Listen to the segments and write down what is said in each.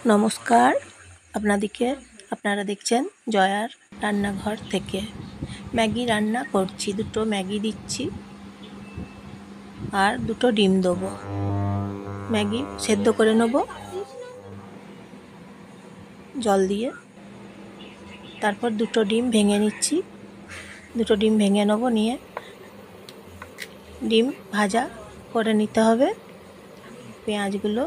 নমস্কার আপনারা দেখছেন জয়ার রান্নাঘর থেকে। ম্যাগি রান্না করছি, দুটো ম্যাগি দিচ্ছি আর দুটো ডিম দেবো। ম্যাগি সেদ্ধ করে নেব জল দিয়ে, তারপর দুটো ডিম ভেঙে নিচ্ছি। দুটো ডিম ভেঙে নেব, নিয়ে ডিম ভাজা করে নিতে হবে। পেঁয়াজগুলো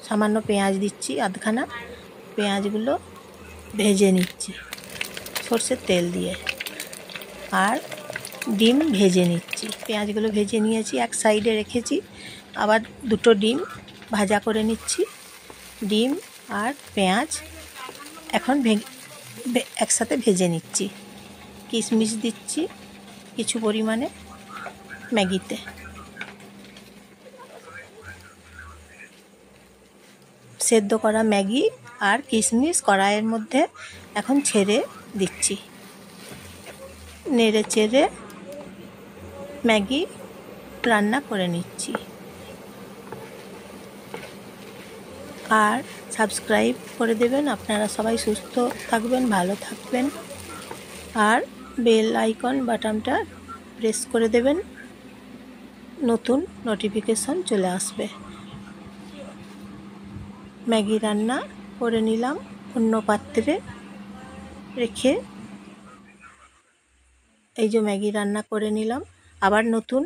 সামান্য পেঁয়াজ দিচ্ছি, আধখানা পেঁয়াজগুলো ভেজে নিচ্ছি সর্ষের তেল দিয়ে, আর ডিম ভেজে নিচ্ছি। পেঁয়াজগুলো ভেজে নিয়েছি, এক সাইডে রেখেছি। আবার দুটো ডিম ভাজা করে নিচ্ছি। ডিম আর পেঁয়াজ এখন একসাথে ভেজে নিচ্ছি। কিশমিশ দিচ্ছি কিছু পরিমাণে ম্যাগিতে। সেদ্ধ করা ম্যাগি আর কিশমিশ কড়াইয়ের মধ্যে এখন ছেড়ে দিচ্ছি। নেড়ে চেড়ে ম্যাগি রান্না করে নিচ্ছি। আর সাবস্ক্রাইব করে দেবেন। আপনারা সবাই সুস্থ থাকবেন, ভালো থাকবেন, আর বেল আইকন বাটনটা প্রেস করে দেবেন, নতুন নোটিফিকেশন চলে আসবে। ম্যাগি রান্না করে নিলাম অন্য পাত্রে রেখে। এই যে ম্যাগি রান্না করে নিলাম, আবার নতুন